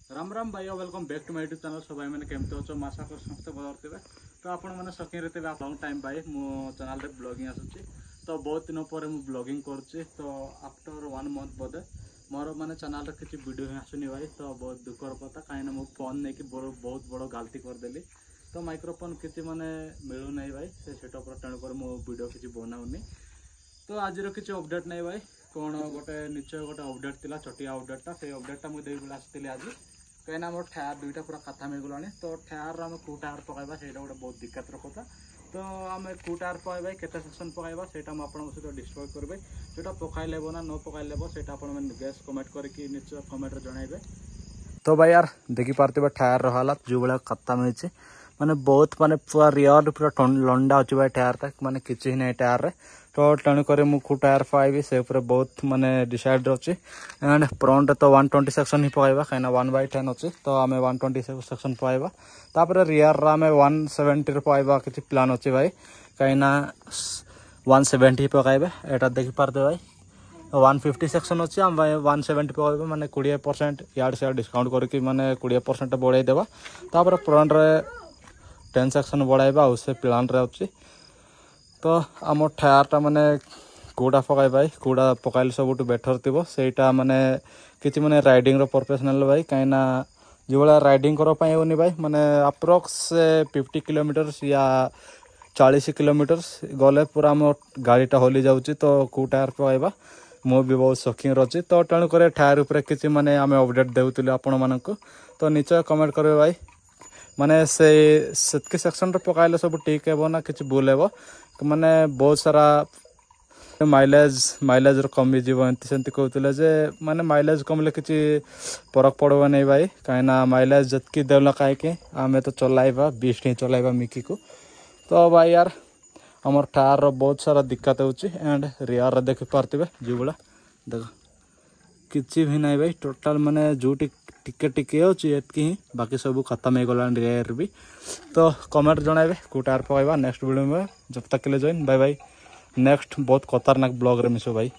राम राम भाई welcome back to my YouTube channel. सब भाई मैंने केमती अच्छो आशा कर समस्त भल थे। तो आपण मैंने सकिंग रे लॉन्ग टाइम भाई मो चैनल रे ब्लॉगिंग आसुची। तो बहुत दिन पर मु ब्लॉगिंग करुच्ची। तो आफ्टर 1 मंथ बोधे मोर माने चैनल रे किसी वीडियो ही आसुनी भाई। तो बहुत दुखर कथा कहीं मो फोन नहीं कि बहुत बड़ गलती करदेली। तो माइक्रोफोन किसी माने मिलू नहीं भाई से सेटअप तेणुकर मो वीडियो किसी बनाऊनी। तो आज किसी अपडेट नहीं भाई कौन गोटे निश्चय गोटे अपडेट थिला छोटिया अपडेटा से अपडेटा मुझे देवी आसती आज कहीं मोर टायर दुईटा पूरा कथा मिलगला। तो टायर आम कौ टायर पकड़ा से गोटे बहुत दिक्कत कथा। तो आम कौ टायर पकड़ा के सेक्शन पकड़ा से सहित डिस्कस करेंगे। जोटा पकड़ लेब ना न पकड़ लेब से गैस कमेंट करके निश्चय कमेंट जनइबे। तो भाई यार देखी पार्थे टायर हालत जो भाया कथा मिली माने बहुत माने पूरा रियल पूरा लंडा अच्छी भाई टायर तक माने किसी ही नहीं टायर रे। तो तेणुक मुझे टायर पकड़ी से बहुत माने डिसाइड अच्छी। एंड फ्रंट तो 120 सेक्शन ही पकड़ा कहीं 1/10 अच्छी। तो आम 120 सेक्शन पकड़ा तापर रियर आम 170 पकड़ा किसी प्लान अच्छी भाई कहीं 170 ही पकड़ा। यहाँ देखी पार्थे भाई 150 सेक्शन अच्छी आम 170 पकड़ा माने 20% यार्ड से डिस्काउंट करके माने 20% बढ़ाई देवा। तापर फ्रंट रे 10 सेक्शन बढ़ाइबा से प्लान रे अच्छी। तो आम टायर माने कौटा पकाई भाई कौटा पकाइले सब बेटर थी सेटा माने किसी माने राइडिंग रो प्रोफेशनल भाई कहीं जो भाया राइडिंग करवाई होनी भाई माने अप्रोक्स 50 किलोमीटर या 40 किलोमीटर गले पूरा आम गाड़ीटा हली जाऊँगी। तो कौ टायर पकाइबा मु भी बहुत सकिंग अच्छी। तो तेणुक टायर उपर किसी माने आम अपडेट देउतिलु आपण मानकु। तो निश्चय कमेंट करेंगे भाई माने से सेक्शन रे पकाइले सब ठीक है ना किसी भूल है माने बहुत सारा माइलेज कमी जीव एमती सेमती कहते जे माने माइलेज कमले किसी फरक पड़ो नहीं भाई कहीं माइलेज जितकी देला कहीं आम तो चलाइबा 20 ही चलाइबा मिकी को। तो भाई यार आमर टायर बहुत सारा दिक्कत होची। एंड रियर देख पार्थे जो भाया देख किसी भी नहीं भाई टोटाल माने जो टिके टिके होती ही बाकी सब खत्म हो गला रियर भी। तो कमेंट जनइबे कौ टायर पकड़ा नेक्स्ट वीडियो में। जब तक के लिए जॉइन बाय बाय। नेक्स्ट बहुत खतरनाक ब्लॉग रे मिसो भाई।